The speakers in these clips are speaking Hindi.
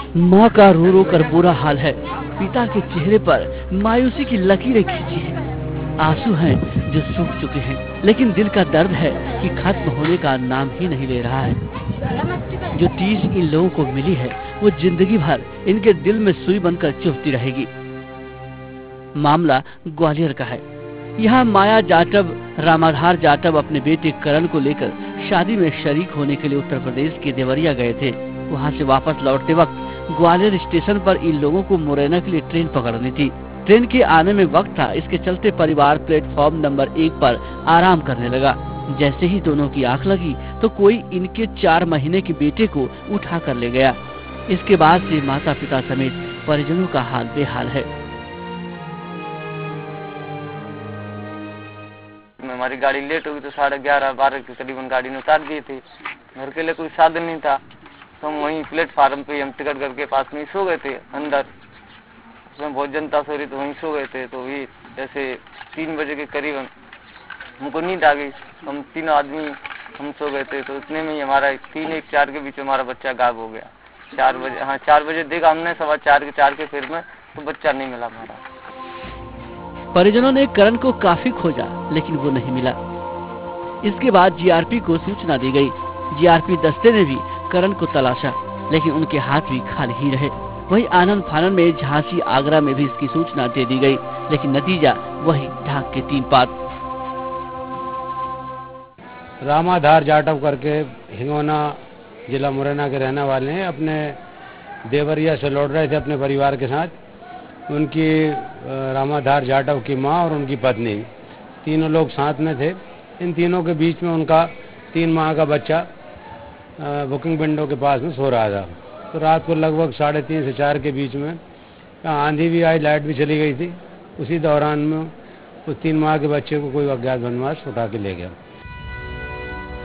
माँ का रो रो कर बुरा हाल है। पिता के चेहरे पर मायूसी की लकीरें खींची हैं। आंसू हैं जो सूख चुके हैं, लेकिन दिल का दर्द है कि खत्म होने का नाम ही नहीं ले रहा है। जो चीज इन लोगों को मिली है वो जिंदगी भर इनके दिल में सुई बनकर चुभती रहेगी। मामला ग्वालियर का है। यहाँ माया जाटव रामाधार जाटव अपने बेटे करण को लेकर शादी में शरीक होने के लिए उत्तर प्रदेश के देवरिया गए थे। वहाँ से वापस लौटते वक्त ग्वालियर स्टेशन पर इन लोगों को मुरैना के लिए ट्रेन पकड़नी थी। ट्रेन के आने में वक्त था, इसके चलते परिवार प्लेटफॉर्म नंबर 1 पर आराम करने लगा। जैसे ही दोनों की आंख लगी तो कोई इनके 4 महीने के बेटे को उठा कर ले गया। इसके बाद से माता पिता समेत परिजनों का हाल बेहाल है। हमारी गाड़ी लेट हो गई तो 11:30-12 के करीबन गाड़ी ने उतार दिए थे। घर के लिए कोई साधन नहीं था तो हम वहीं प्लेटफार्म पे हम टिकट घर के पास में सो गए थे। अंदर उसमें बहुत जनता सो रही तो वहीं सो गए थे। तो भी जैसे 3 बजे के करीबन हमको नींद आ गई। हम 3 आदमी हम सो गए थे। तो इतने में ही हमारा 3-1-4 के बीच में हमारा बच्चा गायब हो गया। 4 बजे, हाँ 4 बजे देखा हमने, 4:15 के फिर में तो बच्चा नहीं मिला हमारा। परिजनों ने करण को काफी खोजा लेकिन वो नहीं मिला। इसके बाद जीआरपी को सूचना दी गई। जीआरपी दस्ते ने भी करण को तलाशा लेकिन उनके हाथ भी खाली ही रहे। वही आनंद फानन में झांसी आगरा में भी इसकी सूचना दे दी गई लेकिन नतीजा वही ढाक के 3 पात। रामाधार जाटव करके हिंगोना जिला मुरैना के रहने वाले हैं। अपने देवरिया से लौट रहे थे अपने परिवार के साथ। उनकी रामाधार जाटव की माँ और उनकी पत्नी, तीनों लोग साथ में थे। इन तीनों के बीच में उनका 3 माह का बच्चा बुकिंग विंडो के पास में सो रहा था। तो रात को लगभग 3:30 से 4 के बीच में आंधी भी आई, लाइट भी चली गई थी। उसी दौरान में उस 3 माह के बच्चे को कोई अज्ञात बदमाश उठा के ले गया।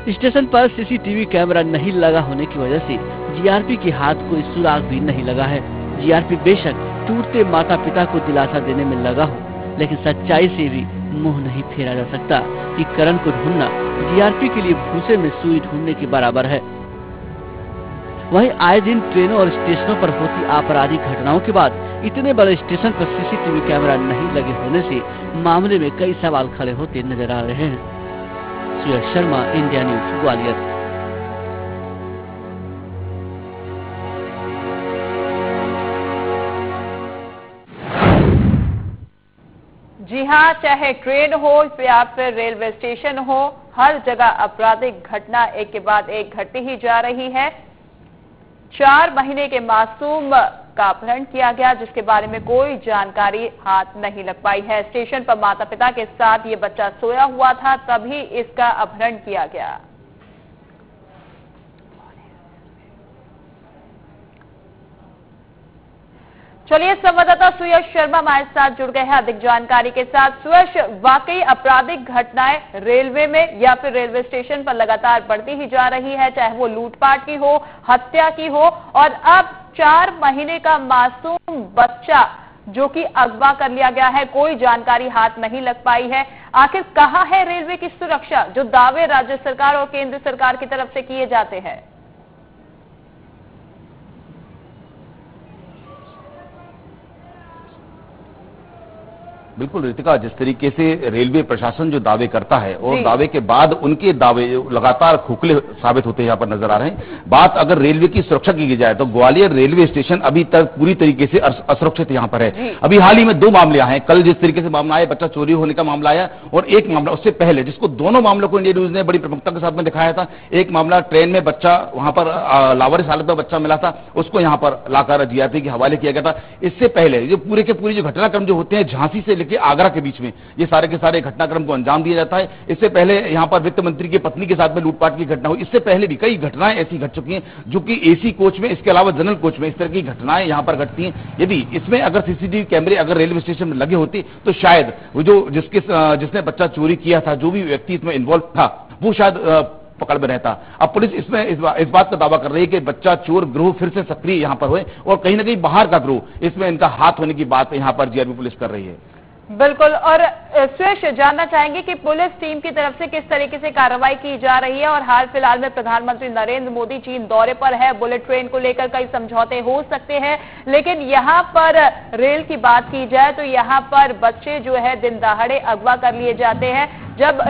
स्टेशन पर सीसीटीवी कैमरा नहीं लगा होने की वजह से जीआरपी के हाथ कोई सुराग भी नहीं लगा है। जीआरपी बेशक टूटते माता पिता को दिलासा देने में लगा हो लेकिन सच्चाई से भी मुंह नहीं फेरा जा सकता कि करण को ढूंढना जीआरपी के लिए भूसे में सुई ढूंढने के बराबर है। वहीं आए दिन ट्रेनों और स्टेशनों पर होती आपराधिक घटनाओं के बाद इतने बड़े स्टेशन पर सीसीटीवी कैमरा नहीं लगे होने से मामले में कई सवाल खड़े होते नजर आ रहे हैं। सुयश शर्मा, इंडिया न्यूज, ग्वालियर। जी हाँ, चाहे ट्रेन हो या फिर रेलवे स्टेशन हो, हर जगह आपराधिक घटना एक के बाद एक घटती ही जा रही है। 4 महीने के मासूम का अपहरण किया गया जिसके बारे में कोई जानकारी हाथ नहीं लग पाई है। स्टेशन पर माता पिता के साथ ये बच्चा सोया हुआ था, तभी इसका अपहरण किया गया। चलिए, संवाददाता सुयश शर्मा हमारे साथ जुड़ गए हैं अधिक जानकारी के साथ। सुयश, वाकई आपराधिक घटनाएं रेलवे में या फिर रेलवे स्टेशन पर लगातार बढ़ती ही जा रही है, चाहे वो लूटपाट की हो, हत्या की हो, और अब 4 महीने का मासूम बच्चा जो कि अगवा कर लिया गया है, कोई जानकारी हाथ नहीं लग पाई है। आखिर कहां है रेलवे की सुरक्षा, जो दावे राज्य सरकार और केंद्र सरकार की तरफ से किए जाते हैं? बिल्कुल रितिका, जिस तरीके से रेलवे प्रशासन जो दावे करता है और दावे के बाद उनके दावे लगातार खोखले साबित होते यहाँ पर नजर आ रहे हैं। बात अगर रेलवे की सुरक्षा की जाए तो ग्वालियर रेलवे स्टेशन अभी तक पूरी तरीके से असुरक्षित यहाँ पर है। अभी हाल ही में 2 मामले आए हैं। कल जिस तरीके से मामला आया, बच्चा चोरी होने का मामला आया, और एक मामला उससे पहले, जिसको दोनों मामलों को इंडिया न्यूज ने बड़ी प्रमुखता के साथ में दिखाया था। एक मामला ट्रेन में बच्चा वहां पर लावारिस हालत में बच्चा मिला था, उसको यहाँ पर लाकर जीआरपी के हवाले किया गया था। इससे पहले जो पूरे के पूरे जो घटनाक्रम जो होते हैं झांसी से लेकर आगरा के बीच में, ये सारे के सारे घटनाक्रम को अंजाम दिया जाता है। इससे पहले यहाँ पर वित्त मंत्री की पत्नी के साथ में लूटपाट की घटना हुई। इससे पहले भी कई घटनाएं ऐसी घट चुकी हैं जो कि एसी कोच में, इसके अलावा जनरल कोच में इस तरह की घटनाएं यहाँ पर घटती हैं। यदि इसमें अगर सीसीटीवी कैमरे अगर रेलवे स्टेशन में लगे होते तो शायद वो जो जिसने बच्चा चोरी किया था, जो भी व्यक्ति इसमें इन्वॉल्व था, वो शायद पकड़ में रहता। अब पुलिस इसमें इस बात का दावा कर रही है कि बच्चा चोर गिरोह फिर से सक्रिय यहाँ पर हुए और कहीं ना कहीं बाहर का गिरोह इसमें इनका हाथ होने की बात यहाँ पर जीआरपी पुलिस कर रही है। बिल्कुल। और सुयश, जानना चाहेंगे कि पुलिस टीम की तरफ से किस तरीके से कार्रवाई की जा रही है और हाल फिलहाल में प्रधानमंत्री नरेंद्र मोदी चीन दौरे पर है, बुलेट ट्रेन को लेकर कई समझौते हो सकते हैं, लेकिन यहाँ पर रेल की बात की जाए तो यहाँ पर बच्चे जो है दिन दहाड़े अगवा कर लिए जाते हैं। जब